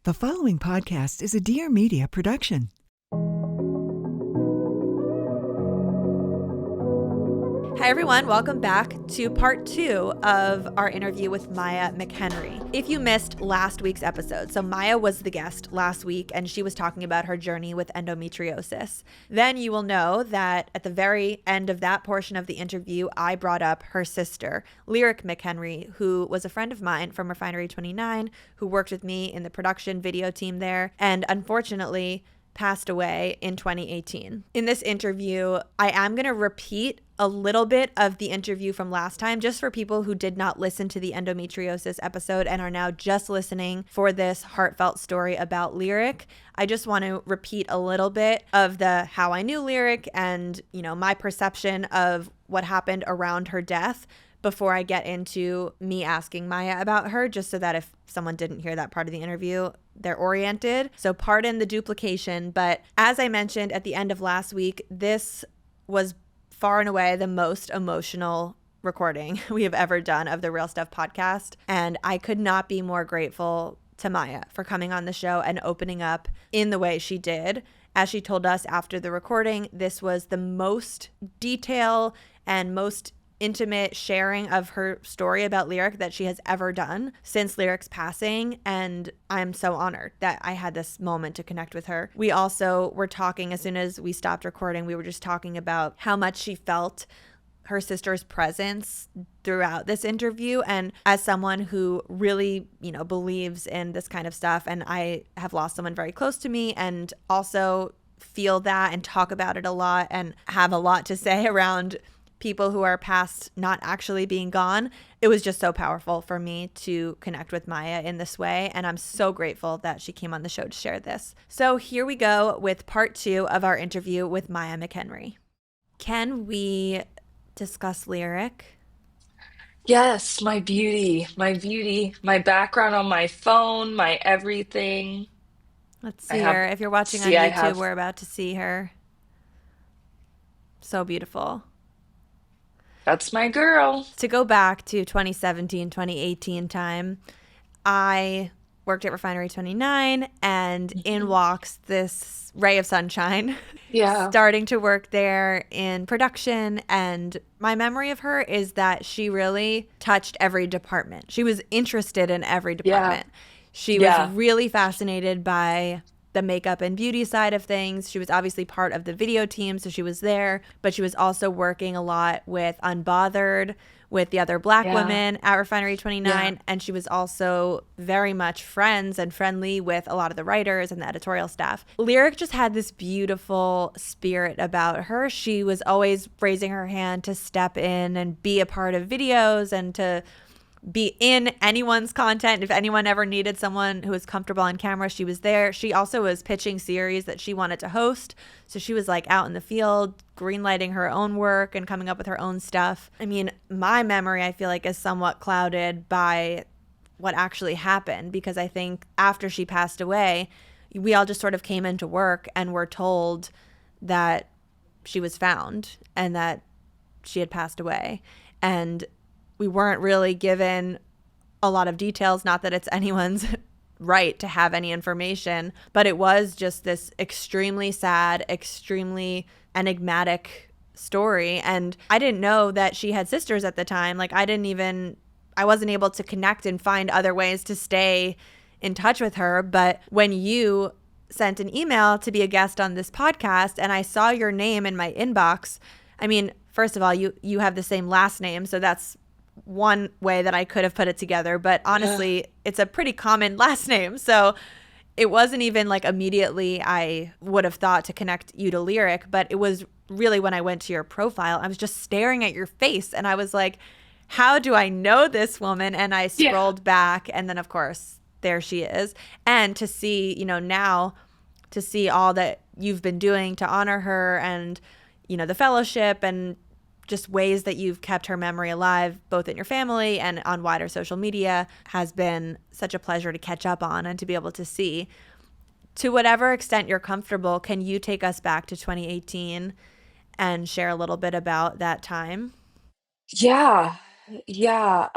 The following podcast is a Dear Media production. Hi, everyone. Welcome back to part 2 of our interview with Maya McHenry. If you missed last week's episode, so Maya was the guest last week and she was talking about her journey with endometriosis. Then you will know that at the very end of that portion of the interview, I brought up her sister, Lyric McHenry, who was a friend of mine from Refinery29, who worked with me in the production video team there, and unfortunately passed away in 2018. In this interview, I am going to repeat a little bit of the interview from last time, just for people who did not listen to the endometriosis episode and are now just listening for this heartfelt story about Lyric. I just want to repeat a little bit of the how I knew Lyric and, my perception of what happened around her death before I get into me asking Maya about her, just so that if someone didn't hear that part of the interview, they're oriented. So pardon the duplication, but as I mentioned at the end of last week, this was far and away the most emotional recording we have ever done of the Real Stuff podcast. And I could not be more grateful to Maya for coming on the show and opening up in the way she did. As she told us after the recording, this was the most detail and most intimate sharing of her story about Lyric that she has ever done since Lyric's passing, and I'm so honored that I had this moment to connect with her. We also were talking, as soon as we stopped recording, we were just talking about how much she felt her sister's presence throughout this interview. And as someone who really, believes in this kind of stuff, and I have lost someone very close to me and also feel that and talk about it a lot and have a lot to say around people who are past not actually being gone, it was just so powerful for me to connect with Maya in this way. And I'm so grateful that she came on the show to share this. So here we go with part 2 of our interview with Maya McHenry. Can we discuss Lyric? Yes, my beauty, my background on my phone, my everything. Let's I see have, her. If you're watching on see, I YouTube, have, we're about to see her. So beautiful. that's my girl. To go back to 2017, 2018 time, I worked at Refinery29 and in Mhm. walks this ray of sunshine, Yeah, starting to work there in production. And my memory of her is that she really touched every department. She was interested in every yeah, department. She was yeah, really fascinated by the makeup and beauty side of things. She was obviously part of the video team, so she was there, but she was also working a lot with Unbothered, with the other Black yeah, women at yeah, Refinery29. And she was also very much friends and friendly with a lot of the writers and the editorial staff. Lyric just had this beautiful spirit about her. She was always raising her hand to step in and be a part of videos and to be in anyone's content. If anyone ever needed someone who was comfortable on camera, she was there. She also was pitching series that she wanted to host. So she was like out in the field, greenlighting her own work and coming up with her own stuff. I mean, my memory, I feel like, is somewhat clouded by what actually happened, because I think after she passed away, we all just sort of came into work and were told that she was found and that she had passed away. And we weren't really given a lot of details, not that it's anyone's right to have any information, but it was just this extremely sad, extremely enigmatic story. And I didn't know that she had sisters at the time. Like, I wasn't able to connect and find other ways to stay in touch with her. But when you sent an email to be a guest on this podcast and I saw your name in my inbox, I mean, first of all, you have the same last name, so that's one way that I could have put it together. But yeah, honestly, it's a pretty common last name. So it wasn't even like immediately I would have thought to connect you to Lyric, but it was really when I went to your profile, I was just staring at your face and I was like, how do I know this woman? And I yeah, scrolled back and then, of course, there she is. And to see, now to see all that you've been doing to honor her and, the fellowship and just ways that you've kept her memory alive, both in your family and on wider social media, has been such a pleasure to catch up on and to be able to see. To whatever extent you're comfortable, can you take us back to 2018 and share a little bit about that time? yeah, yeah.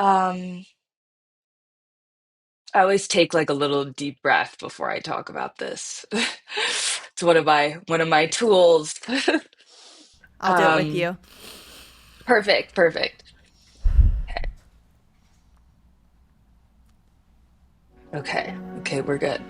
I always take like a little deep breath before I talk about this. It's one of my tools. I'll do it with Um, you. Perfect, perfect. Okay, okay, we're good.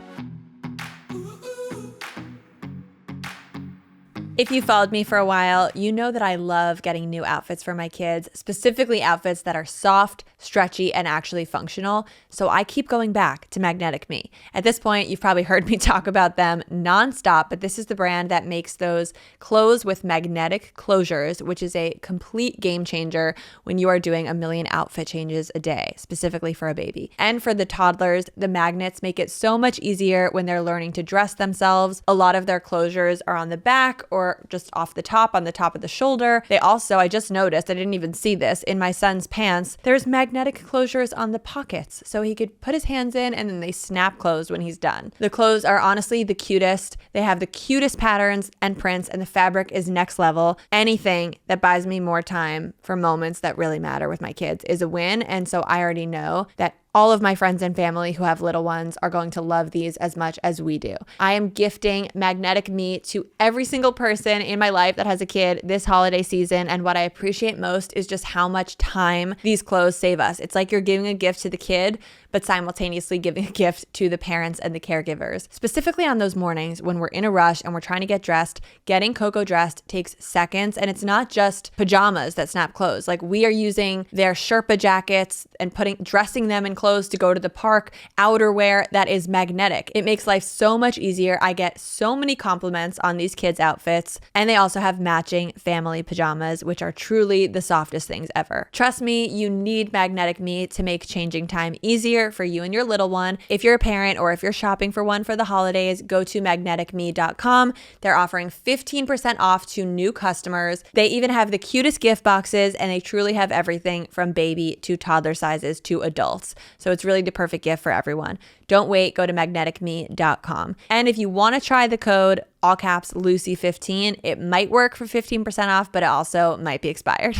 If you followed me for a while, you know that I love getting new outfits for my kids, specifically outfits that are soft, stretchy, and actually functional. So I keep going back to Magnetic Me. At this point, you've probably heard me talk about them nonstop, but this is the brand that makes those clothes with magnetic closures, which is a complete game changer when you are doing a million outfit changes a day, specifically for a baby. And for the toddlers, the magnets make it so much easier when they're learning to dress themselves. A lot of their closures are on the back or just off the top, on the top of the shoulder. They also, I just noticed, I didn't even see this, in my son's pants, there's magnetic closures on the pockets. So he could put his hands in and then they snap closed when he's done. The clothes are honestly the cutest. They have the cutest patterns and prints, and the fabric is next level. Anything that buys me more time for moments that really matter with my kids is a win. And so I already know that all of my friends and family who have little ones are going to love these as much as we do. I am gifting Magnetic Me to every single person in my life that has a kid this holiday season. And what I appreciate most is just how much time these clothes save us. It's like you're giving a gift to the kid, but simultaneously giving a gift to the parents and the caregivers. Specifically on those mornings when we're in a rush and we're trying to get dressed, getting Coco dressed takes seconds. And it's not just pajamas that snap clothes. Like, we are using their Sherpa jackets and dressing them in clothes to go to the park, outerwear that is magnetic. It makes life so much easier. I get so many compliments on these kids' outfits, and they also have matching family pajamas, which are truly the softest things ever. Trust me, you need Magnetic Me to make changing time easier for you and your little one. If you're a parent or if you're shopping for one for the holidays, go to magneticme.com. They're offering 15% off to new customers. They even have the cutest gift boxes, and they truly have everything from baby to toddler sizes to adults. So it's really the perfect gift for everyone. Don't wait, go to magneticme.com. And if you want to try the code, all caps Lucie15, it might work for 15% off, but it also might be expired.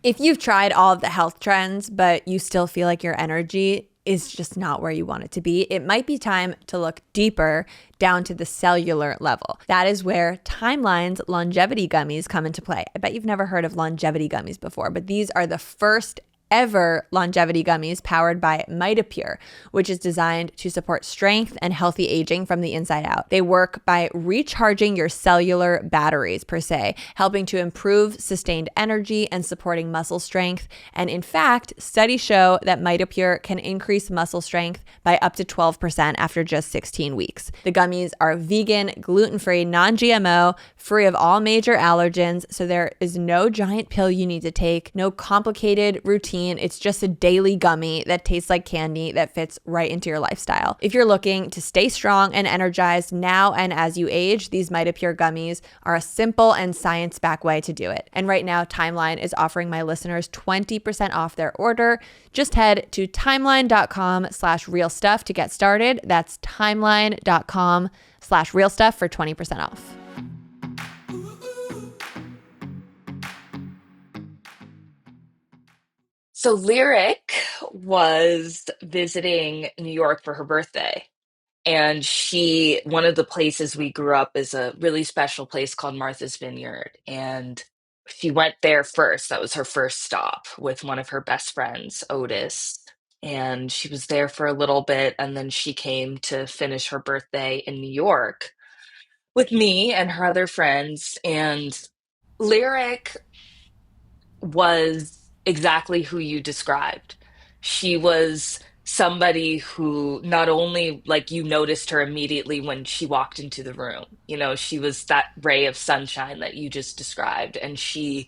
If you've tried all of the health trends, but you still feel like your energy is just not where you want it to be, it might be time to look deeper down to the cellular level. That is where Timeline's longevity gummies come into play. I bet you've never heard of longevity gummies before, but these are the first ever longevity gummies powered by MitoPure, which is designed to support strength and healthy aging from the inside out. They work by recharging your cellular batteries, per se, helping to improve sustained energy and supporting muscle strength. And in fact, studies show that MitoPure can increase muscle strength by up to 12% after just 16 weeks. The gummies are vegan, gluten-free, non-GMO, free of all major allergens, so there is no giant pill you need to take, no complicated routine. It's just a daily gummy that tastes like candy that fits right into your lifestyle. If you're looking to stay strong and energized now and as you age, these MitoPure gummies are a simple and science-backed way to do it. And right now, Timeline is offering my listeners 20% off their order. Just head to timeline.com/realstuff to get started. That's timeline.com/realstuff for 20% off. So Lyric was visiting New York for her birthday. And one of the places we grew up is a really special place called Martha's Vineyard. And she went there first. That was her first stop with one of her best friends, Otis. And she was there for a little bit. And then she came to finish her birthday in New York with me and her other friends. And Lyric was exactly who you described. She was somebody who not only like you noticed her immediately when she walked into the room, she was that ray of sunshine that you just described. And she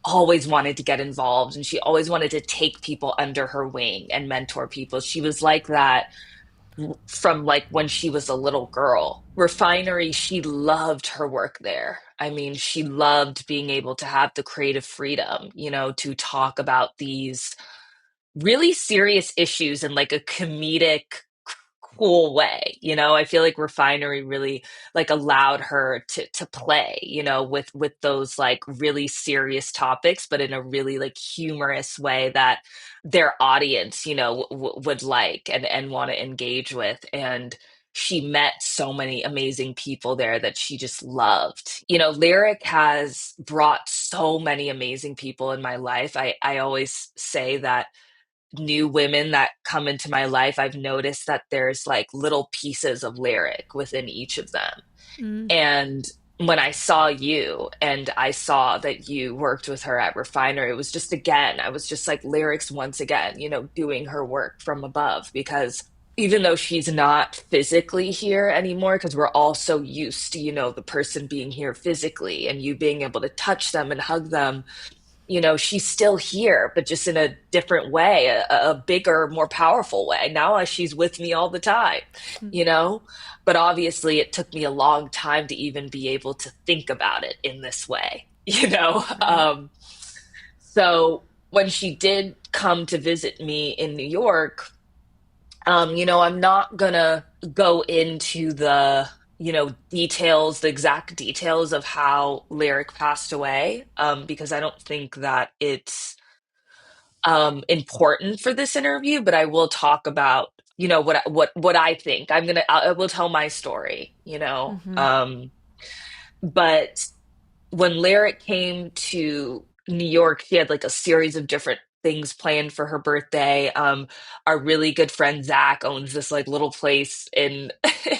always wanted to get involved and she always wanted to take people under her wing and mentor people. She was like that from like when she was a little girl. Refinery, she loved her work there. I mean, she loved being able to have the creative freedom, to talk about these really serious issues in like a comedic, cool way. I feel like Refinery really like allowed her to play, with those like really serious topics, but in a really like humorous way that their audience, would like and want to engage with. And she met so many amazing people there that she just loved. Lyric has brought so many amazing people in my life. I always say that new women that come into my life, I've noticed that there's like little pieces of Lyric within each of them. Mm. And when I saw you and I saw that you worked with her at Refinery, it was just again, I was just like Lyrics once again, doing her work from above because even though she's not physically here anymore, because we're all so used to, the person being here physically and you being able to touch them and hug them, she's still here, but just in a different way, a bigger, more powerful way. Now she's with me all the time, you know? But obviously, it took me a long time to even be able to think about it in this way, you know? Right. So when she did come to visit me in New York, I'm not gonna go into the exact details of how Lyric passed away, because I don't think that it's important for this interview, but I will talk about, what I think. I will tell my story, Mm-hmm. but when Lyric came to New York, she had like a series of different things planned for her birthday. Our really good friend Zach owns this like little place in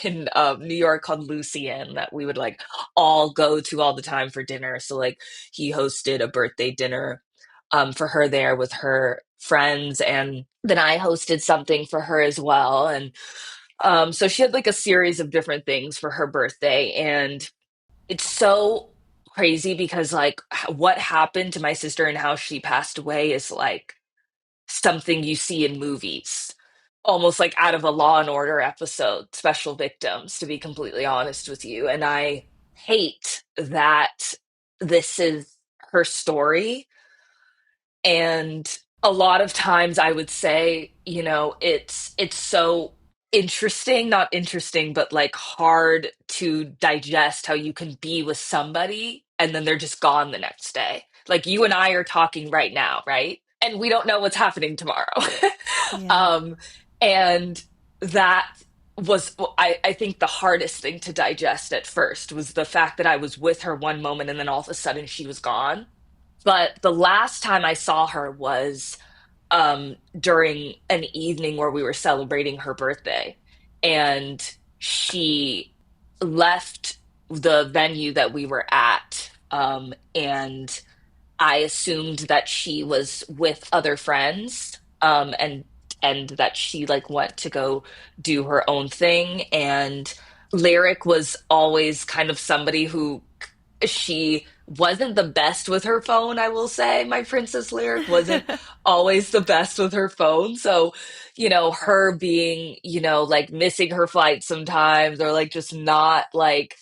in New York called Lucie that we would like all go to all the time for dinner. So like he hosted a birthday dinner for her there with her friends, and then I hosted something for her as well. And so she had like a series of different things for her birthday, and it's so crazy because like what happened to my sister and how she passed away is like something you see in movies, almost like out of a Law and Order episode, Special Victims, to be completely honest with you. And I hate that this is her story. And a lot of times I would say, it's so interesting, not interesting, but like hard to digest how you can be with somebody and then they're just gone the next day. Like you and I are talking right now, right? And we don't know what's happening tomorrow. Yeah. um, and that was, I think, the hardest thing to digest at first was the fact that I was with her one moment and then all of a sudden she was gone. But the last time I saw her was during an evening where we were celebrating her birthday. And she left the venue that we were at. And I assumed that she was with other friends, and that she like went to go do her own thing. And Lyric was always kind of somebody who she wasn't the best with her phone, I will say. My Princess Lyric wasn't always the best with her phone. So, her being, like missing her flight sometimes or like just not like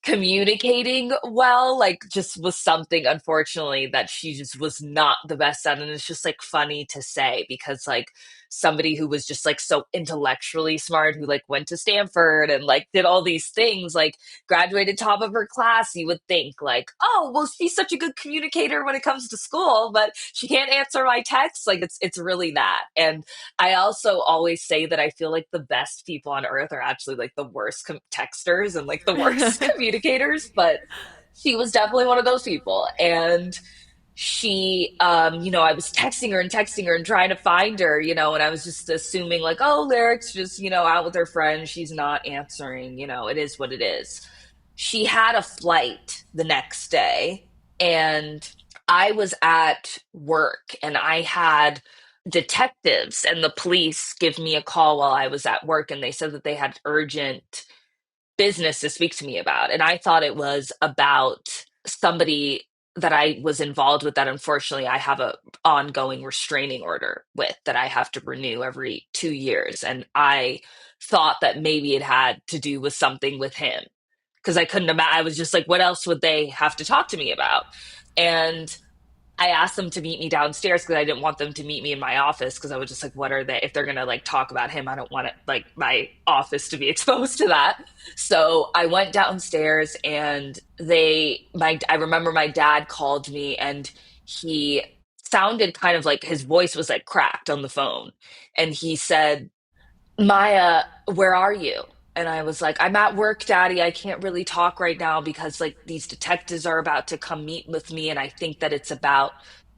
communicating well, like just was something unfortunately that she just was not the best at. And it's just like funny to say because like somebody who was just like so intellectually smart, who like went to Stanford and like did all these things, like graduated top of her class, you would think like, oh well, she's such a good communicator when it comes to school, but she can't answer my texts. Like it's really that. And I also always say that I feel like the best people on earth are actually like the worst texters and like the worst communicators, but she was definitely one of those people. And she, I was texting her and trying to find her, and I was just assuming like, oh, Lyric's just, out with her friends. She's not answering, it is what it is. She had a flight the next day, and I was at work and I had detectives and the police give me a call while I was at work, and they said that they had urgent business to speak to me about. And I thought it was about somebody that I was involved with that unfortunately I have a ongoing restraining order with that I have to renew every 2 years. And I thought that maybe it had to do with something with him because I couldn't imagine. I was just like, what else would they have to talk to me about? And I asked them to meet me downstairs because I didn't want them to meet me in my office because I was just like, what are they? If they're gonna like talk about him, I don't want it like my office to be exposed to that. So I went downstairs and I remember my dad called me and he sounded kind of like his voice was like cracked on the phone. And he said, Maya, where are you? And I was like, I'm at work, Daddy. I can't really talk right now because like these detectives are about to come meet with me, and I think that it's about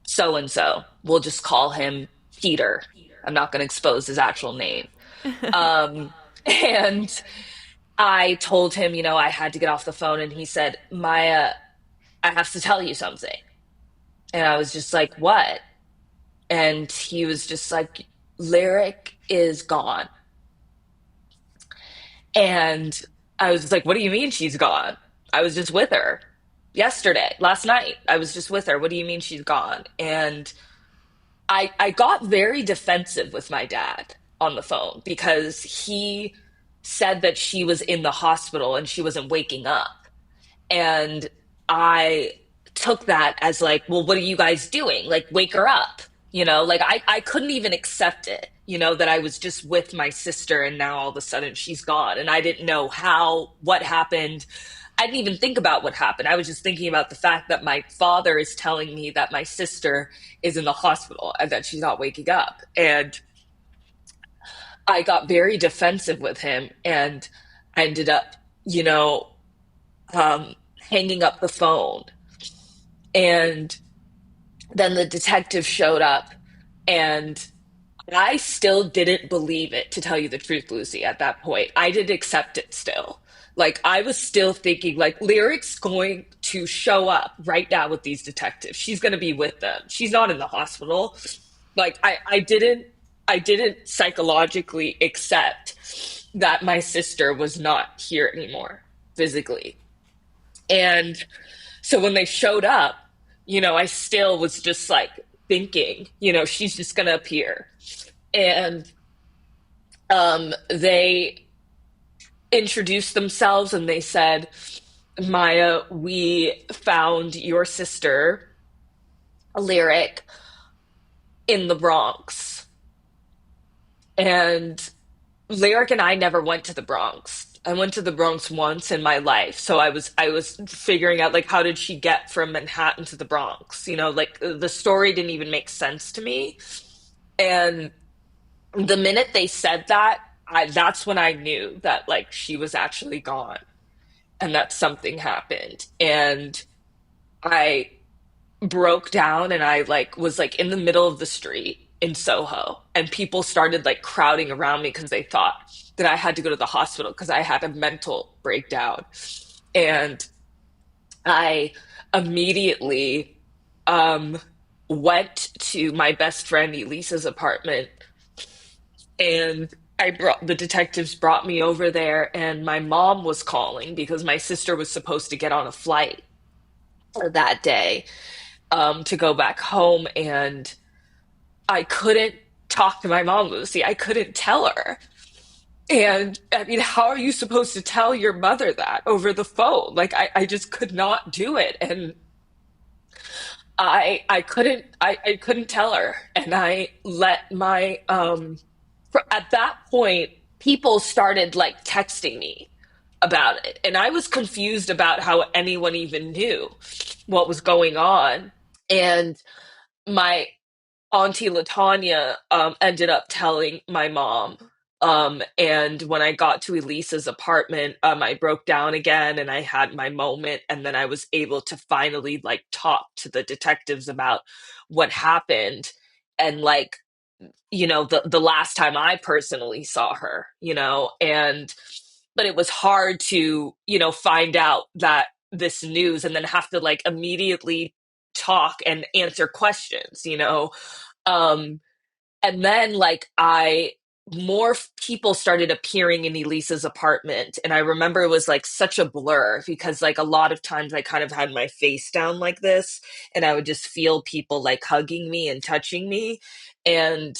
so and so. We'll just call him Peter. I'm not going to expose his actual name. Um, and I told him, I had to get off the phone, and he said, Maya, I have to tell you something. And I was just like, what? And he was just like, Lyric is gone. And I was just like, what do you mean she's gone? I was just with her last night. I was just with her. What do you mean she's gone? And I got very defensive with my dad on the phone because he said that she was in the hospital and she wasn't waking up. And I took that as like, well, what are you guys doing? Like, wake her up. Like I couldn't even accept it, that I was just with my sister and now all of a sudden she's gone. And I didn't know what happened. I didn't even think about what happened. I was just thinking about the fact that my father is telling me that my sister is in the hospital and that she's not waking up. And I got very defensive with him and I ended up, you know, hanging up the phone. And then the detective showed up, and I still didn't believe it, to tell you the truth, Lucy, at that point. I didn't accept it still. Like, I was still thinking, like, Lyric's going to show up right now with these detectives. She's going to be with them. She's not in the hospital. Like, I didn't psychologically accept that my sister was not here anymore physically. And so when they showed up, I still was just like thinking, she's just going to appear. And they introduced themselves and they said, Maya, we found your sister, Lyric, in the Bronx. And Lyric and I never went to the Bronx. I went to the Bronx once in my life. So I was figuring out like how did she get from Manhattan to the Bronx? Like the story didn't even make sense to me. And the minute they said that, that's when I knew that like she was actually gone and that something happened. And I broke down and I like was like in the middle of the street in Soho and people started like crowding around me because they thought that I had to go to the hospital because I had a mental breakdown. And I immediately um went to my best friend Elisa's apartment and the detectives brought me over there and my mom was calling because my sister was supposed to get on a flight that day to go back home and I couldn't talk to my mom, Lucy. I couldn't tell her. And I mean, how are you supposed to tell your mother that over the phone? Like I just could not do it. And I couldn't tell her. And I let at that point, people started like texting me about it. And I was confused about how anyone even knew what was going on. And my Auntie Latanya ended up telling my mom. And when I got to Elisa's apartment, I broke down again and I had my moment. And then I was able to finally like talk to the detectives about what happened. And like, the last time I personally saw her, and but it was hard to, find out that this news and then have to like immediately talk and answer questions, um, and then like more people started appearing in Elisa's apartment. And I remember it was like such a blur because like a lot of times I kind of had my face down like this and I would just feel people like hugging me and touching me. And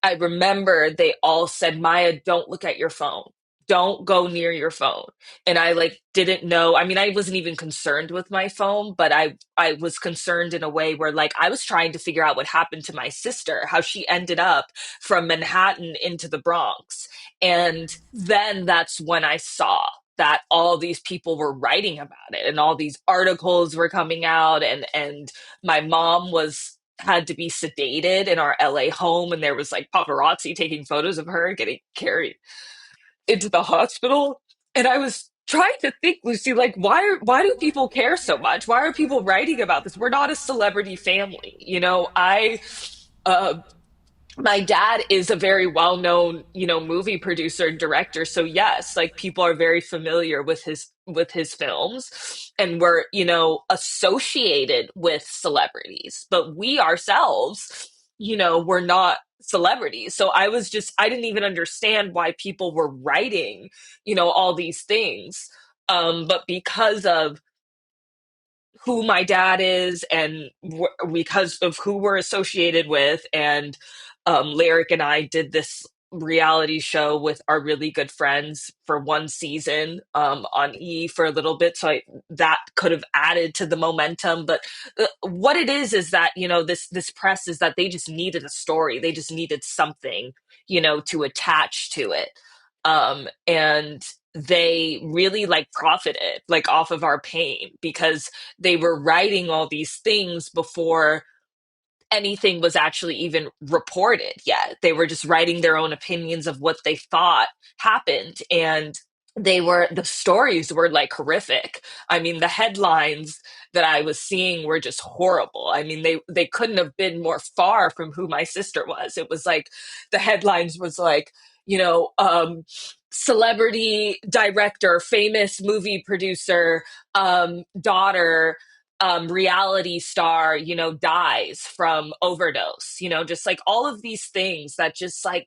I remember they all said, Maya, don't look at your phone. don't go near your phone. And I like didn't know. I mean, I wasn't even concerned with my phone, but I was concerned in a way where like I was trying to figure out what happened to my sister, how she ended up from Manhattan into the Bronx. And then that's when I saw that all these people were writing about it and all these articles were coming out, and my mom was had to be sedated in our LA home, and there was like paparazzi taking photos of her getting carried into the hospital. And I was trying to think, Lucy, like why do people care so much? Why are people writing about this? We're not a celebrity family. I uh my dad is a very well-known, movie producer and director. So yes, like people are very familiar with his films, and we're, associated with celebrities. But we ourselves, we're not celebrities. So I didn't even understand why people were writing, all these things. But because of who my dad is, and because of who we're associated with, and Lyric and I did this reality show with our really good friends for one season, on for a little bit, so that could have added to the momentum. But what it is that, this press is that they just needed a story, they just needed something, to attach to it, and they really like profited like off of our pain, because they were writing all these things before anything was actually even reported yet. They were just writing their own opinions of what they thought happened. And the stories were like horrific. I mean, the headlines that I was seeing were just horrible. I mean, they couldn't have been more far from who my sister was. It was like the headlines was like, celebrity director, famous movie producer, daughter, reality star, dies from overdose, just like all of these things that just like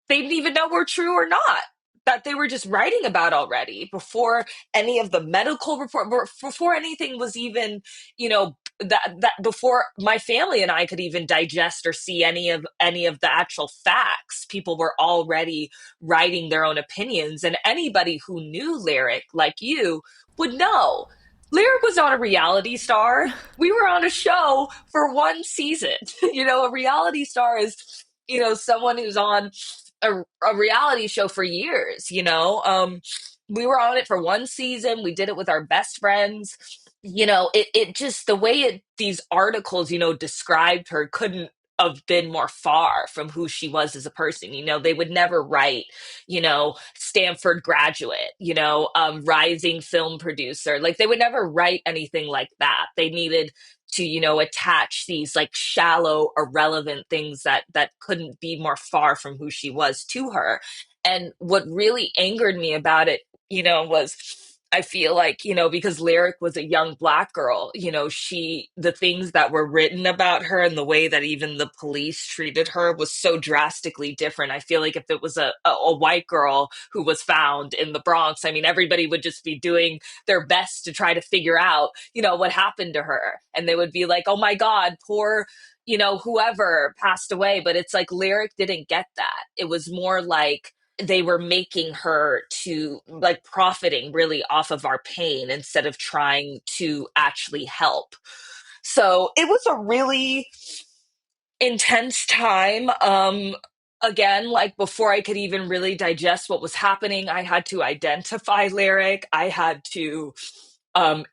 they didn't even know were true or not, that they were just writing about already before any of the medical report, before anything was even, that before my family and I could even digest or see any of the actual facts. People were already writing their own opinions, and anybody who knew Lyric like you would know. Lyric was not a reality star. We were on a show for one season. A reality star is, someone who's on a reality show for years. We were on it for one season. We did it with our best friends. It just the way these articles, described her couldn't have been more far from who she was as a person. They would never write, Stanford graduate, rising film producer. Like they would never write anything like that. They needed to, attach these like shallow, irrelevant things that couldn't be more far from who she was to her. And what really angered me about it, was I feel like, because Lyric was a young Black girl, the things that were written about her and the way that even the police treated her was so drastically different. I feel like if it was a white girl who was found in the Bronx, I mean, everybody would just be doing their best to try to figure out, what happened to her. And they would be like, oh my God, poor, whoever passed away. But it's like Lyric didn't get that. It was more like, they were making her to like profiting really off of our pain instead of trying to actually help. So it was a really intense time. Again, like before I could even really digest what was happening, I had to identify Lyric. I had to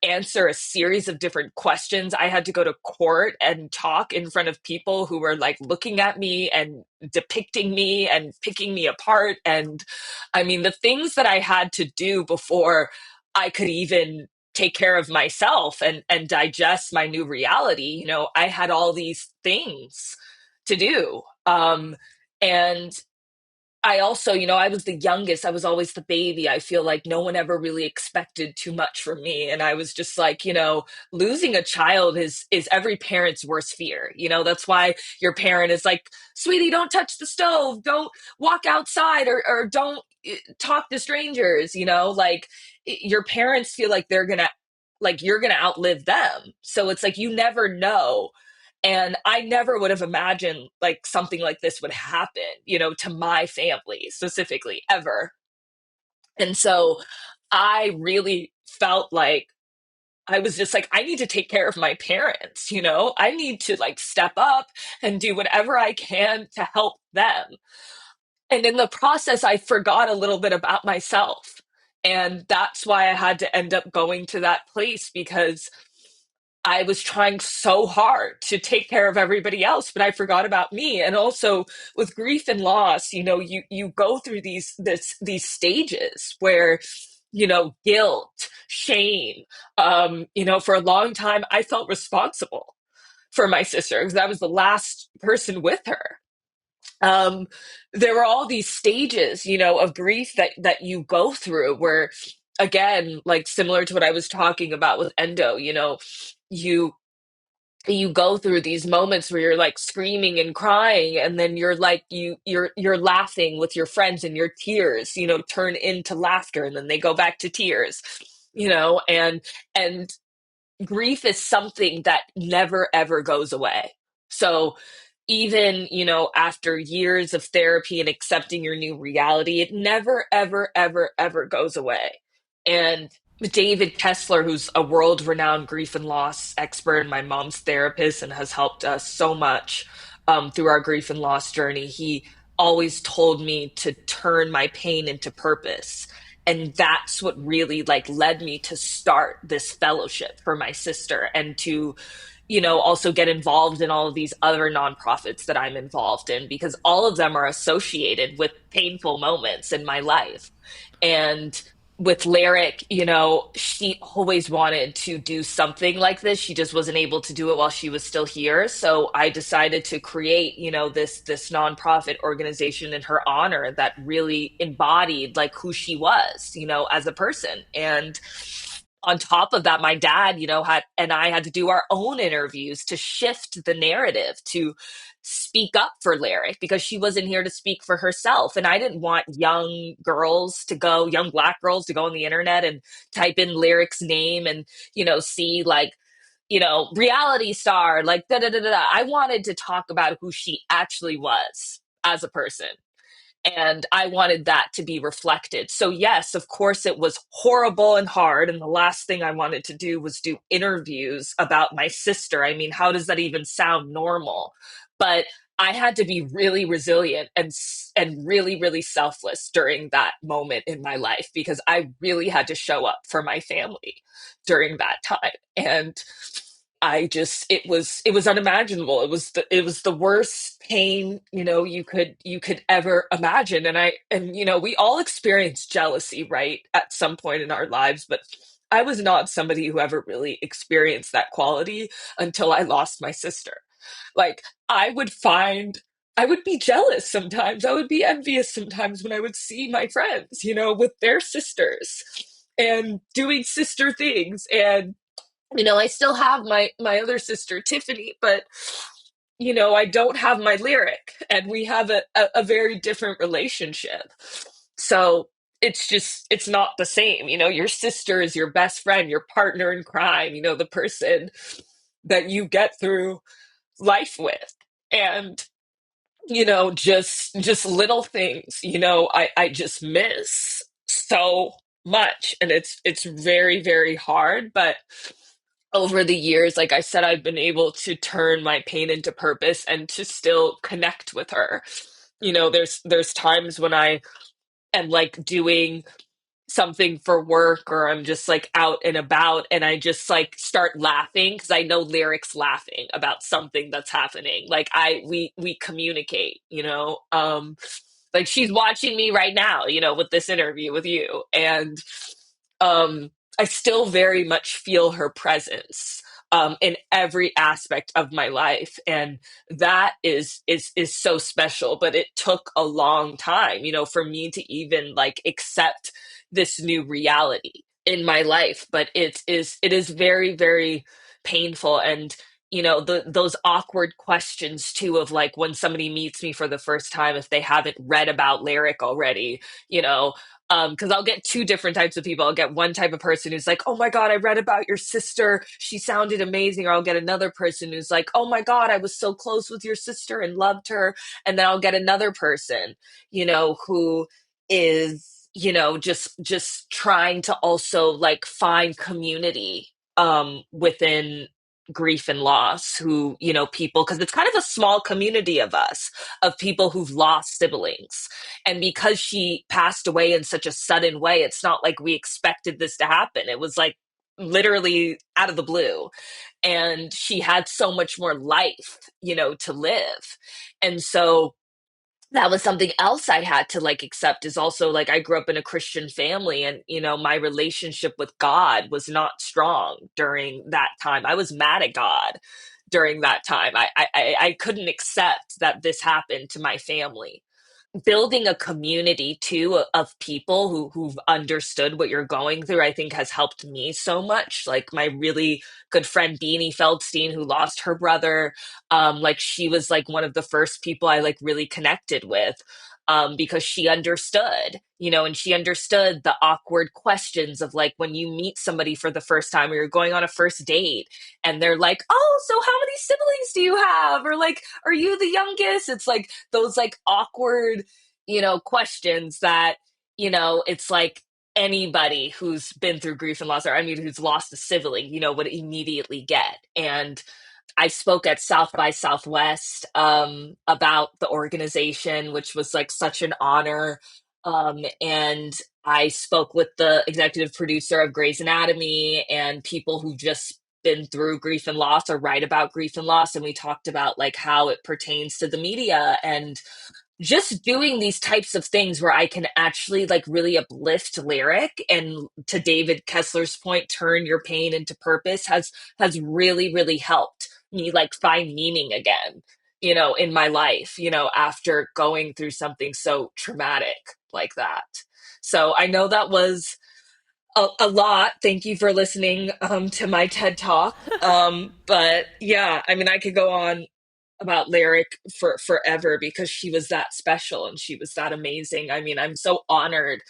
answer a series of different questions. I had to go to court and talk in front of people who were like looking at me and depicting me and picking me apart. And I mean, the things that I had to do before I could even take care of myself and digest my new reality, I had all these things to do. And I also, I was the youngest. I was always the baby. I feel like no one ever really expected too much from me. And I was just like, losing a child is every parent's worst fear. That's why your parent is like, sweetie, don't touch the stove, don't walk outside, or don't talk to strangers, like your parents feel like you're gonna outlive them. So it's like you never know. And I never would have imagined like something like this would happen, to my family specifically ever. And so I really felt like I was just like, I need to take care of my parents, you know? I need to like step up and do whatever I can to help them. And in the process, I forgot a little bit about myself. And that's why I had to end up going to that place, because I was trying so hard to take care of everybody else, but I forgot about me. And also with grief and loss, you know, you go through these stages where, you know, guilt, shame. You know, for a long time I felt responsible for my sister because I was the last person with her. um there were all these stages, you know, of grief that you go through where, again, like similar to what I was talking about with endo, you know, you you go through these moments where you're like screaming and crying, and then you're like you're laughing with your friends, and your tears, you know, turn into laughter, and then they go back to tears, you know. And grief is something that never ever goes away. So even, you know, after years of therapy and accepting your new reality, it never ever ever ever goes away. And David Kessler, who's a world renowned grief and loss expert and my mom's therapist and has helped us so much through our grief and loss journey, he always told me to turn my pain into purpose. And that's what really like led me to start this fellowship for my sister, and to, you know, also get involved in all of these other nonprofits that I'm involved in, because all of them are associated with painful moments in my life. And with Lyric, you know, she always wanted to do something like this. She just wasn't able to do it while she was still here. So I decided to create, you know, this nonprofit organization in her honor that really embodied like who she was, you know, as a person. And on top of that, my dad, you know, had and I had to do our own interviews to shift the narrative, to speak up for Lyric, because she wasn't here to speak for herself. And I didn't want young black girls to go on the internet and type in Lyric's name and, you know, see like, you know, reality star, like da da da da. I wanted to talk about who she actually was as a person, and I wanted that to be reflected. So, yes, of course, it was horrible and hard. And the last thing I wanted to do was do interviews about my sister. I mean, how does that even sound normal? But I had to be really resilient and really, really selfless during that moment in my life, because I really had to show up for my family during that time. And it was unimaginable. It was the worst pain, you know, you could ever imagine. And you know, we all experience jealousy, right, at some point in our lives, but I was not somebody who ever really experienced that quality until I lost my sister. Like, I would be jealous sometimes. I would be envious sometimes when I would see my friends, you know, with their sisters and doing sister things. And you know, I still have my other sister Tiffany, but you know, I don't have my Lyric, and we have a very different relationship. So it's not the same. You know, your sister is your best friend, your partner in crime, you know, the person that you get through life with. And you know, just little things, you know, I just miss so much. And it's very very hard, but over the years, like I said, I've been able to turn my pain into purpose and to still connect with her. You know, there's times when I am like doing something for work, or I'm just like out and about, and I just like start laughing because I know Lyric's laughing about something that's happening. Like we communicate, you know. Like she's watching me right now, you know, with this interview with you. And I still very much feel her presence in every aspect of my life, and that is so special. But it took a long time, you know, for me to even like accept this new reality in my life. But it is very very painful. And you know, those awkward questions too, of like when somebody meets me for the first time, if they haven't read about Lyric already, you know, because I'll get two different types of people. I'll get one type of person who's like, "Oh my God, I read about your sister. She sounded amazing." Or I'll get another person who's like, "Oh my God, I was so close with your sister and loved her." And then I'll get another person, you know, who is just trying to also like find community within grief and loss, who, people, because it's kind of a small community of us, of people who've lost siblings. And because she passed away in such a sudden way, it's not like we expected this to happen. It was like literally out of the blue. And she had so much more life, to live. And so that was something else I had to like accept, is also like I grew up in a Christian family, and my relationship with God was not strong during that time. I was mad at God during that time. I couldn't accept that this happened to my family. Building a community too of people who've understood what you're going through, I think has helped me so much. Like my really good friend Beanie Feldstein, who lost her brother, like she was like one of the first people I like really connected with, because she understood, and she understood the awkward questions of like when you meet somebody for the first time, or you're going on a first date and they're like, oh, so how many siblings do you have? Or like, are you the youngest? It's like those like awkward, questions that, it's like anybody who's been through grief and loss, or I mean, who's lost a sibling, would immediately get. And I spoke at South by Southwest about the organization, which was like such an honor. And I spoke with the executive producer of Grey's Anatomy and people who just been through grief and loss or write about grief and loss. And we talked about like how it pertains to the media, and just doing these types of things where I can actually like really uplift Lyric, and to David Kessler's point, turn your pain into purpose, has really, really helped me like find meaning again, in my life, after going through something so traumatic like that. So I know that was a lot. Thank you for listening to my TED Talk. But yeah, I mean, I could go on about Lyric for forever, because she was that special and she was that amazing. I mean, I'm so honored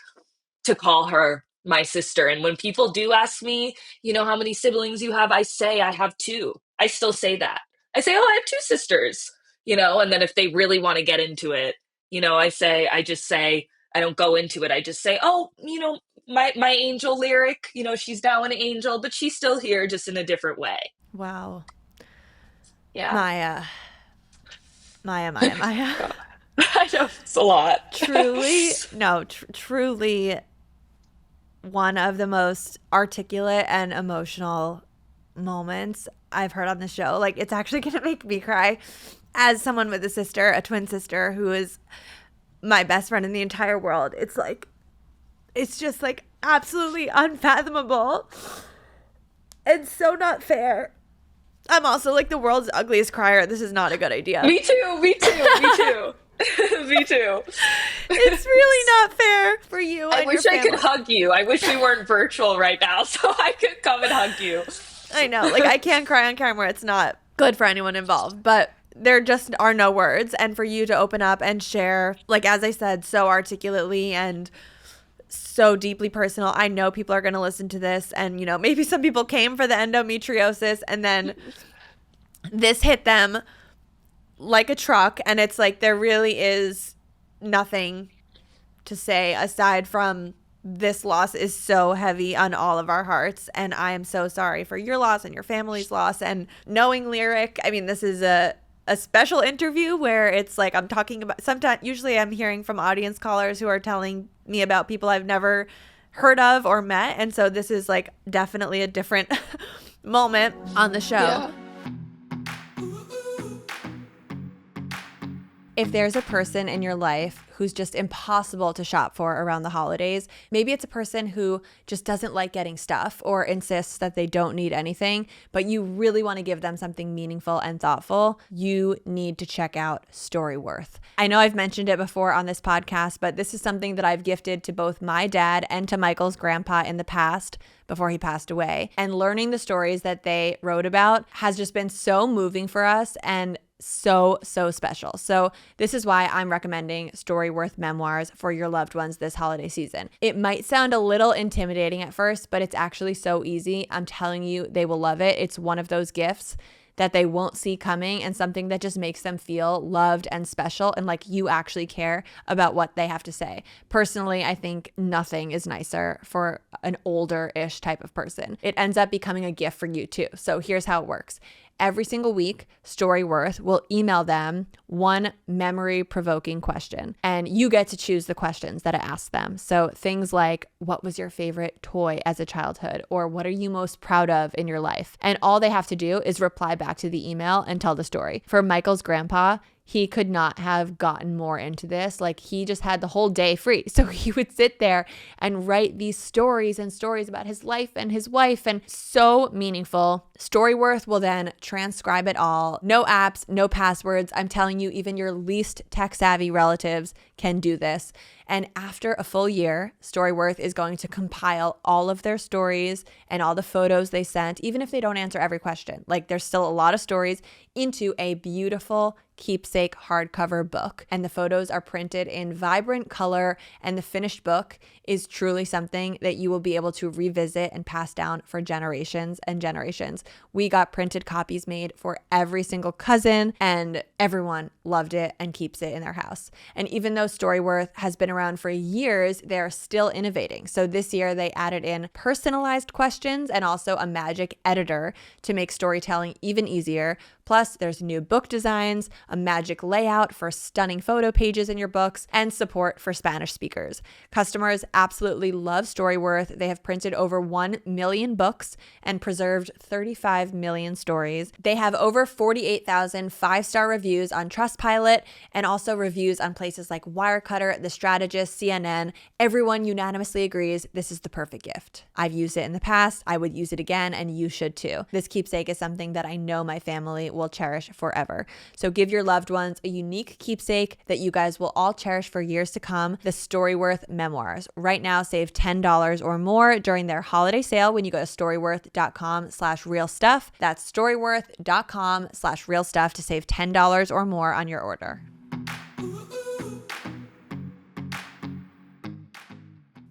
to call her my sister. And when people do ask me, how many siblings you have, I say I have two. I still say that. I say, oh, I have two sisters, and then if they really want to get into it, I just say, I don't go into it. I just say, oh, my angel Lyric, she's now an angel, but she's still here, just in a different way. Wow. Yeah. Maya. I know, it's a lot. Truly one of the most articulate and emotional moments I've heard on the show. Like, it's actually going to make me cry as someone with a twin sister who is my best friend in the entire world. It's like, it's just like absolutely unfathomable and so not fair. I'm also like the world's ugliest crier. This is not a good idea. Me too. Me too. It's really not fair for you. I wish I could hug you. I wish we weren't virtual right now so I could come and hug you. I know. Like, I can't cry on camera. It's not good for anyone involved. But there just are no words. And for you to open up and share, like, as I said, so articulately and so deeply personal. I know people are going to listen to this, and maybe some people came for the endometriosis and then this hit them like a truck, and it's like there really is nothing to say aside from this loss is so heavy on all of our hearts, and I am so sorry for your loss and your family's loss. And knowing Lyric, I mean, this is a special interview where it's like I'm talking about, sometimes usually I'm hearing from audience callers who are telling me about people I've never heard of or met, and so this is like definitely a different moment on the show. Yeah. If there's a person in your life who's just impossible to shop for around the holidays, maybe it's a person who just doesn't like getting stuff or insists that they don't need anything, but you really want to give them something meaningful and thoughtful, you need to check out Storyworth. I know I've mentioned it before on this podcast, but this is something that I've gifted to both my dad and to Michael's grandpa in the past before he passed away. And learning the stories that they wrote about has just been so moving for us and so special. So this is why I'm recommending Storyworth memoirs for your loved ones this holiday season. It might sound a little intimidating at first, but it's actually so easy. I'm telling you, they will love it. It's one of those gifts that they won't see coming and something that just makes them feel loved and special and like you actually care about what they have to say. Personally, I think nothing is nicer for an older-ish type of person. It ends up becoming a gift for you too. So here's how it works. Every single week, Storyworth will email them one memory-provoking question, and you get to choose the questions that I ask them. So things like, what was your favorite toy as a childhood? Or what are you most proud of in your life? And all they have to do is reply back to the email and tell the story. For Michael's grandpa, he could not have gotten more into this. Like, he just had the whole day free. So he would sit there and write these stories and stories about his life and his wife, and so meaningful. Storyworth will then transcribe it all. No apps, no passwords. I'm telling you, even your least tech-savvy relatives can do this. And after a full year, Storyworth is going to compile all of their stories and all the photos they sent, even if they don't answer every question. Like, there's still a lot of stories, into a beautiful keepsake hardcover book. And the photos are printed in vibrant color, and the finished book is truly something that you will be able to revisit and pass down for generations and generations. We got printed copies made for every single cousin, and everyone loved it and keeps it in their house. And even though Storyworth has been around for years, they're still innovating. So this year they added in personalized questions and also a magic editor to make storytelling even easier. Plus, there's new book designs, a magic layout for stunning photo pages in your books, and support for Spanish speakers. Customers absolutely love Storyworth. They have printed over 1 million books and preserved 35 million stories. They have over 48,000 five-star reviews on Trustpilot, and also reviews on places like Wirecutter, The Strategist, CNN. Everyone unanimously agrees this is the perfect gift. I've used it in the past. I would use it again, and you should too. This keepsake is something that I know my family will cherish forever. So give your loved ones a unique keepsake that you guys will all cherish for years to come, the Storyworth Memoirs. Right now, save $10 or more during their holiday sale when you go to storyworth.com/realstuff. That's storyworth.com/realstuff to save $10 or more on your order.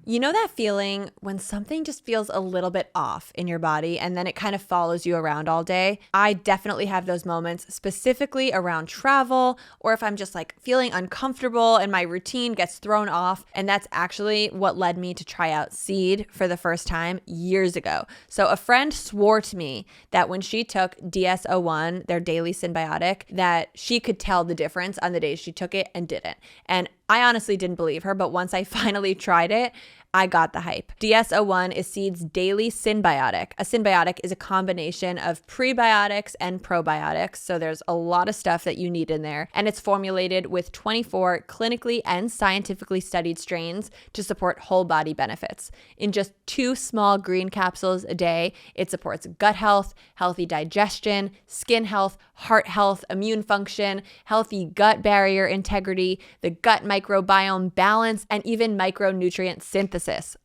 You know that feeling when something just feels a little bit off in your body and then it kind of follows you around all day? I definitely have those moments, specifically around travel, or if I'm just like feeling uncomfortable and my routine gets thrown off. And that's actually what led me to try out Seed for the first time years ago. So a friend swore to me that when she took DS-01, their daily symbiotic, that she could tell the difference on the days she took it and didn't. And I honestly didn't believe her, but once I finally tried it, I got the hype. DS-01 is Seed's daily symbiotic. A symbiotic is a combination of prebiotics and probiotics, so there's a lot of stuff that you need in there. And it's formulated with 24 clinically and scientifically studied strains to support whole body benefits. In just 2 small green capsules a day, it supports gut health, healthy digestion, skin health, heart health, immune function, healthy gut barrier integrity, the gut microbiome balance, and even micronutrient synthesis.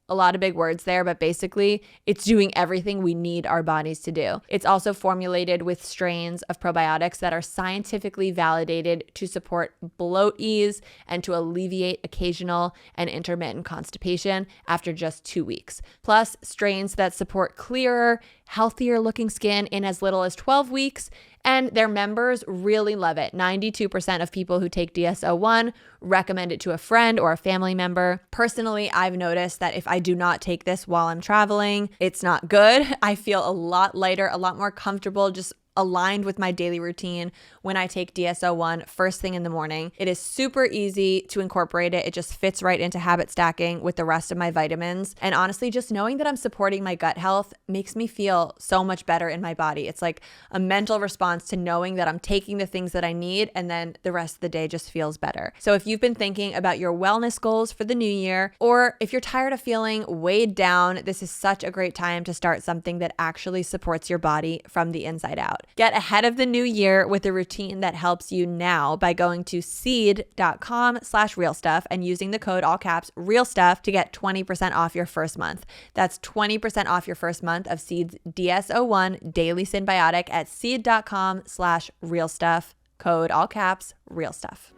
A lot of big words there, but basically it's doing everything we need our bodies to do. It's also formulated with strains of probiotics that are scientifically validated to support bloat ease and to alleviate occasional and intermittent constipation after just 2 weeks. Plus, strains that support clearer, healthier looking skin in as little as 12 weeks. And their members really love it. 92% of people who take DS-01 recommend it to a friend or a family member. Personally, I've noticed that if I do not take this while I'm traveling, it's not good. I feel a lot lighter, a lot more comfortable, just aligned with my daily routine when I take DS-01 first thing in the morning. It is super easy to incorporate it. It just fits right into habit stacking with the rest of my vitamins. And honestly, just knowing that I'm supporting my gut health makes me feel so much better in my body. It's like a mental response to knowing that I'm taking the things that I need, and then the rest of the day just feels better. So if you've been thinking about your wellness goals for the new year, or if you're tired of feeling weighed down, this is such a great time to start something that actually supports your body from the inside out. Get ahead of the new year with a routine that helps you now by going to seed.com/realstuff and using the code all caps REALSTUFF to get 20% off your first month. That's 20% off your first month of Seed's DS-01 Daily Symbiotic at seed.com/realstuff. Code all caps REALSTUFF.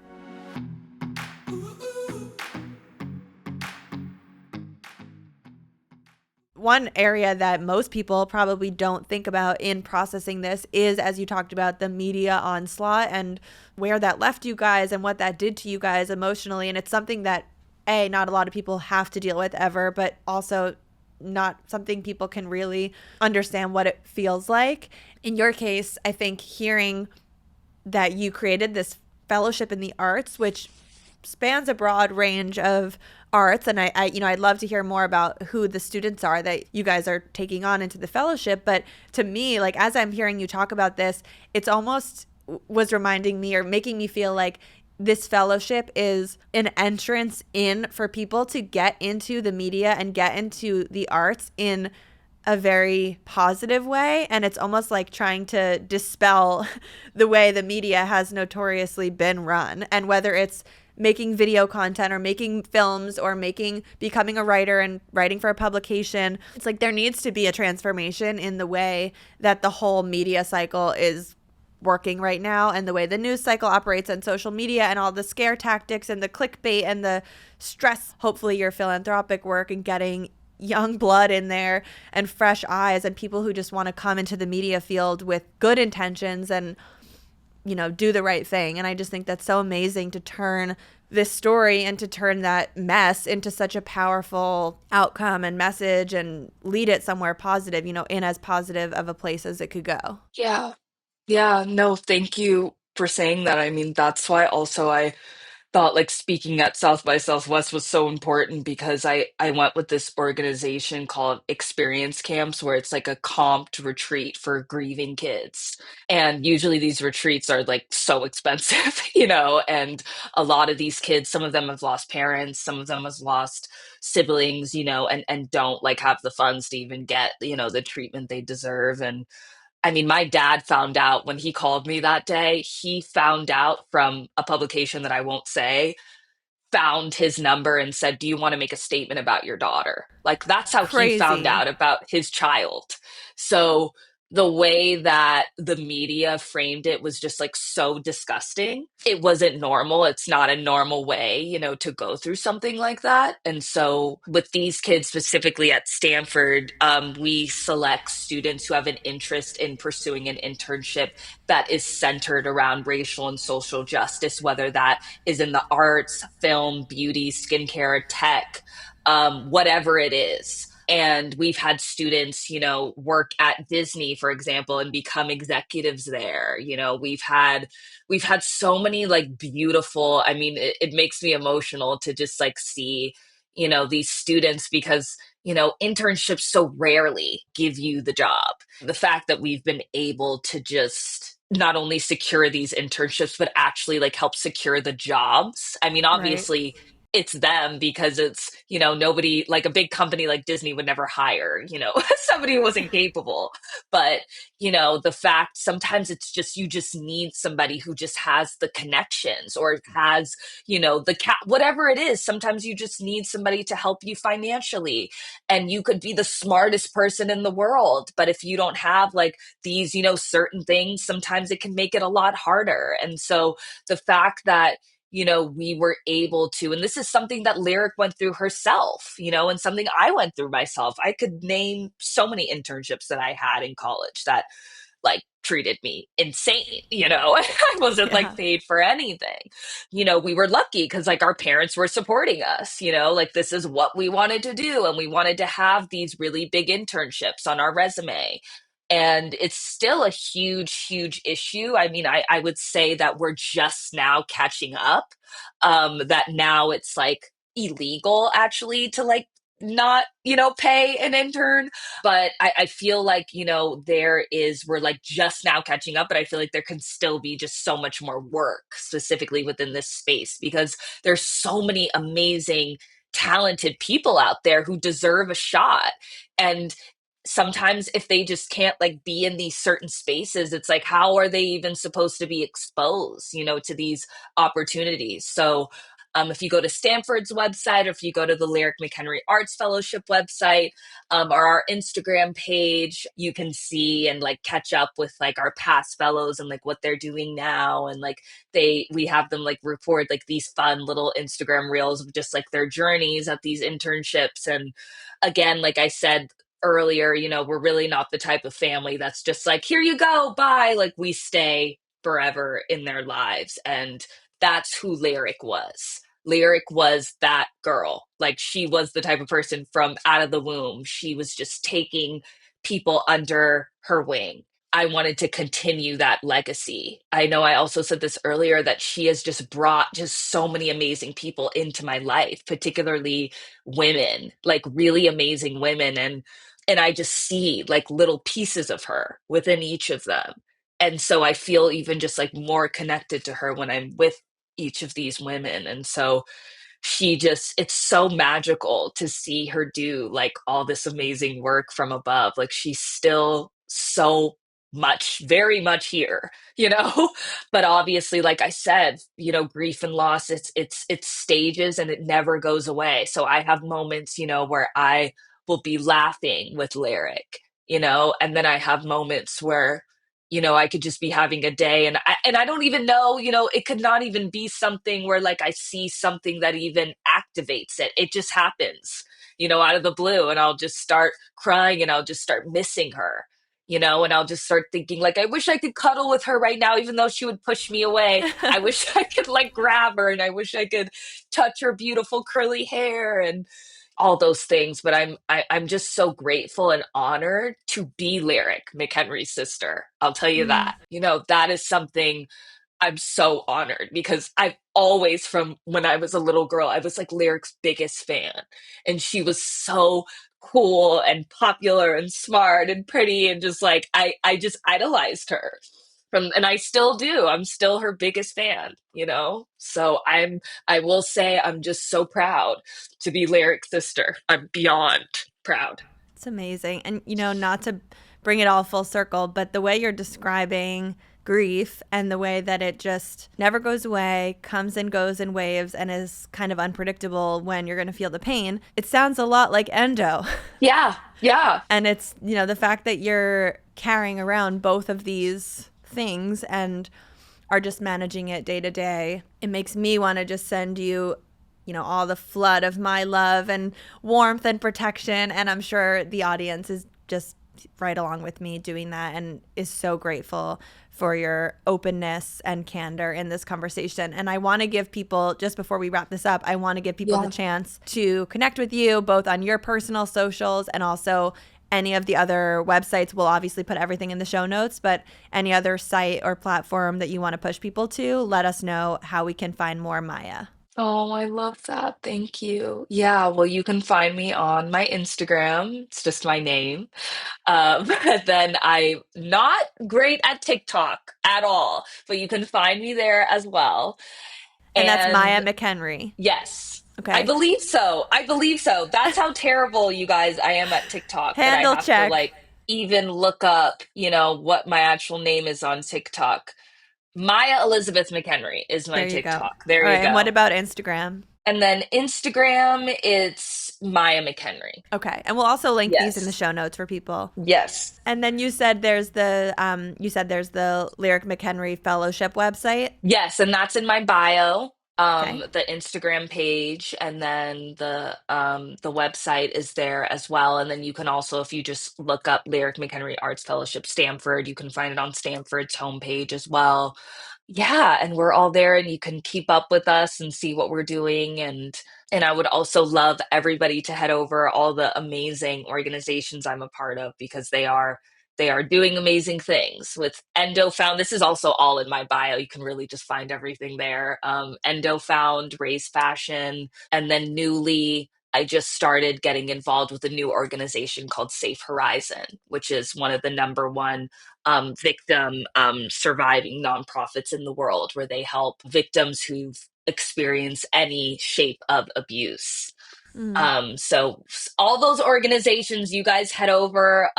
one area that most people probably don't think about in processing this is, as you talked about, the media onslaught and where that left you guys and what that did to you guys emotionally. And it's something that, A, not a lot of people have to deal with ever, but also not something people can really understand what it feels like. In your case, I think hearing that you created this fellowship in the arts, which spans a broad range of arts, and I'd love to hear more about who the students are that you guys are taking on into the fellowship. But to me, like, as I'm hearing you talk about this, it's almost was reminding me or making me feel like this fellowship is an entrance in for people to get into the media and get into the arts in a very positive way. And it's almost like trying to dispel the way the media has notoriously been run. And whether it's making video content or making films or becoming a writer and writing for a publication, it's like there needs to be a transformation in the way that the whole media cycle is working right now, and the way the news cycle operates on social media, and all the scare tactics and the clickbait and the stress. Hopefully your philanthropic work and getting young blood in there and fresh eyes and people who just want to come into the media field with good intentions and, you know, do the right thing. And I just think that's so amazing to turn this story and to turn that mess into such a powerful outcome and message and lead it somewhere positive, you know, in as positive of a place as it could go. Yeah. Yeah, no, thank you for saying that. I mean, that's why also I thought like speaking at South by Southwest was so important because I went with this organization called Experience Camps where it's like a comped retreat for grieving kids. And usually these retreats are like so expensive, and a lot of these kids, some of them have lost parents, some of them have lost siblings, and don't like have the funds to even get, the treatment they deserve. And I mean, my dad found out when he called me that day, he found out from a publication that I won't say, found his number and said, "Do you want to make a statement about your daughter?" Like, that's how he found Crazy. out about his child. So the way that the media framed it was just like so disgusting. It wasn't normal. It's not a normal way, to go through something like that. And so with these kids specifically at Stanford, we select students who have an interest in pursuing an internship that is centered around racial and social justice, whether that is in the arts, film, beauty, skincare, tech, whatever it is. And we've had students, work at Disney, for example, and become executives there. We've had so many like beautiful, I mean, it makes me emotional to just like see, these students because, internships so rarely give you the job. The fact that we've been able to just not only secure these internships, but actually like help secure the jobs. I mean, Right. obviously it's them because it's, nobody like a big company like Disney would never hire, somebody who wasn't capable. But, the fact sometimes it's just, you just need somebody who just has the connections or has, whatever it is. Sometimes you just need somebody to help you financially. And you could be the smartest person in the world. But if you don't have like these, certain things, sometimes it can make it a lot harder. And so the fact that, we were able to, and this is something that Lyric went through herself, and something I went through myself. I could name so many internships that I had in college that like treated me insane, I wasn't like Yeah. paid for anything. We were lucky because like our parents were supporting us, like this is what we wanted to do. And we wanted to have these really big internships on our resume. And it's still a huge, huge issue. I mean, I would say that we're just now catching up, that now it's like illegal actually to like not, pay an intern. But I feel like, we're like just now catching up, but I feel like there can still be just so much more work specifically within this space because there's so many amazing, talented people out there who deserve a shot. And sometimes if they just can't like be in these certain spaces, it's like, how are they even supposed to be exposed, to these opportunities? So if you go to Stanford's website or if you go to the Lyric McHenry Arts Fellowship website, or our Instagram page, you can see and like catch up with like our past fellows and like what they're doing now. And like we have them like record like these fun little Instagram reels of just like their journeys at these internships. And again, like I said earlier, we're really not the type of family that's just like, here you go, bye. Like we stay forever in their lives. And that's who Lyric was. Lyric was that girl. Like she was the type of person from out of the womb. She was just taking people under her wing. I wanted to continue that legacy. I know I also said this earlier that she has just brought just so many amazing people into my life, particularly women, like really amazing women, and I just see like little pieces of her within each of them. And so I feel even just like more connected to her when I'm with each of these women. And so it's so magical to see her do like all this amazing work from above. Like she's still so much, very much here, but obviously, like I said, grief and loss, it's stages and it never goes away. So I have moments, where I will be laughing with Lyric, and then I have moments where I could just be having a day, and I don't even know, it could not even be something where like I see something that even activates it. It just happens, out of the blue, and I'll just start crying and I'll just start missing her, and I'll just start thinking like, I wish I could cuddle with her right now, even though she would push me away. I wish I could like grab her, and I wish I could touch her beautiful curly hair and all those things. But I'm just so grateful and honored to be Lyric McHenry's sister. I'll tell you Mm. that. That is something I'm so honored, because I've always, from when I was a little girl, I was like Lyric's biggest fan. And she was so cool and popular and smart and pretty, and just like I just idolized her. And I still do. I'm still her biggest fan. So I will say I'm just so proud to be Lyric's sister. I'm beyond proud. It's amazing. And, not to bring it all full circle, but the way you're describing grief and the way that it just never goes away, comes and goes in waves, and is kind of unpredictable when you're going to feel the pain, it sounds a lot like endo. Yeah, yeah. And it's, the fact that you're carrying around both of these things and are just managing it day to day, it makes me want to just send you all the flood of my love and warmth and protection. And I'm sure the audience is just right along with me doing that and is so grateful for your openness and candor in this conversation. And I want to give people, just before we wrap this up, I want to give people the chance to connect with you both on your personal socials and also any of the other websites. We'll obviously put everything in the show notes, but any other site or platform that you want to push people to, let us know how we can find more Maya. Oh, I love that. Thank you. Yeah, well, you can find me on my Instagram. It's just my name. Then I'm not great at TikTok at all, but you can find me there as well. And that's Maya And McHenry. yes, I Okay. believe so. I believe so. That's how terrible, you guys, I am at TikTok, that I Handle have to check. like even look up, what my actual name is on TikTok. Maya Elizabeth McHenry is my There you go. TikTok. There All right. you And what go. about Instagram? And then Instagram, it's Maya McHenry. Okay. And we'll also link these in the Yes. show notes for people. Yes. And then you said there's the Lyric McHenry Fellowship website. Yes, and that's in my bio. Okay. The Instagram page, and then the website is there as well. And then you can also, if you just look up Lyric McHenry Arts Fellowship Stanford, you can find it on Stanford's homepage as well. Yeah, and we're all there, and you can keep up with us and see what we're doing. And I would also love everybody to head over all the amazing organizations I'm a part of, because they are doing amazing things with Endo Found. This is also all in my bio. You can really just find everything there. Endo Found, Raise Fashion, and then newly, I just started getting involved with a new organization called Safe Horizon, which is one of the number one victim surviving nonprofits in the world, where they help victims who've experienced any shape of abuse. Mm. So all those organizations, you guys head over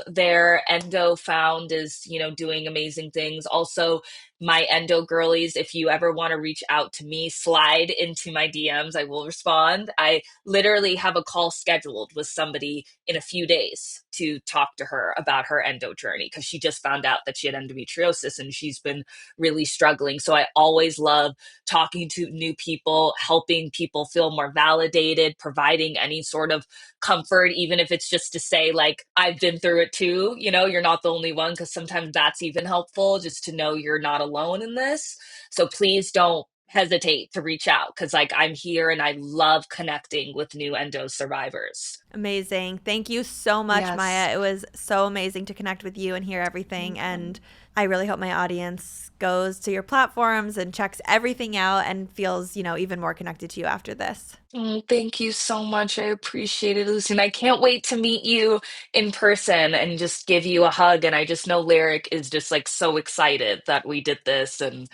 there. Endo Found is, doing amazing things. Also, my endo girlies, if you ever want to reach out to me, slide into my DMs. I will respond. I literally have a call scheduled with somebody in a few days to talk to her about her endo journey because she just found out that she had endometriosis and she's been really struggling. So I always love talking to new people, helping people feel more validated, providing any sort of comfort, even if it's just to say, like, I've been through it too. You're not the only one, because sometimes that's even helpful, just to know you're not alone in this. So please don't hesitate to reach out, because like I'm here and I love connecting with new endo survivors. Amazing. Thank you so much, Yes. Maya. It was so amazing to connect with you and hear everything. And I really hope my audience goes to your platforms and checks everything out and feels, even more connected to you after this. Thank you so much. I appreciate it, Lucy. And I can't wait to meet you in person and just give you a hug. And I just know Lyric is just like so excited that we did this. And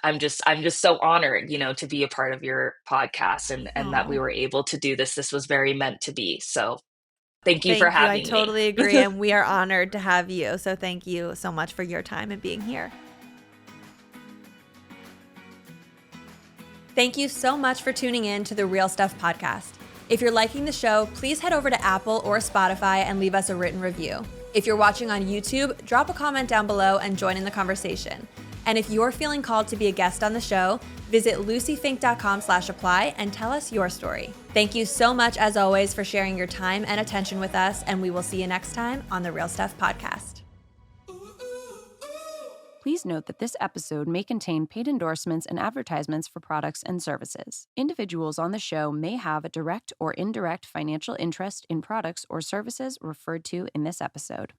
I'm just so honored, to be a part of your podcast and that we Oh, were able to do this. This was very meant to be. So thank you for thank you. I having me. totally agree. And we are honored to have you. So thank you so much for your time and being here. Thank you so much for tuning in to the Real Stuff podcast. If you're liking the show, please head over to Apple or Spotify and leave us a written review. If you're watching on YouTube, drop a comment down below and join in the conversation. And if you're feeling called to be a guest on the show, visit lucyfink.com/apply and tell us your story. Thank you so much, as always, for sharing your time and attention with us, and we will see you next time on the Real Stuff podcast. Please note that this episode may contain paid endorsements and advertisements for products and services. Individuals on the show may have a direct or indirect financial interest in products or services referred to in this episode.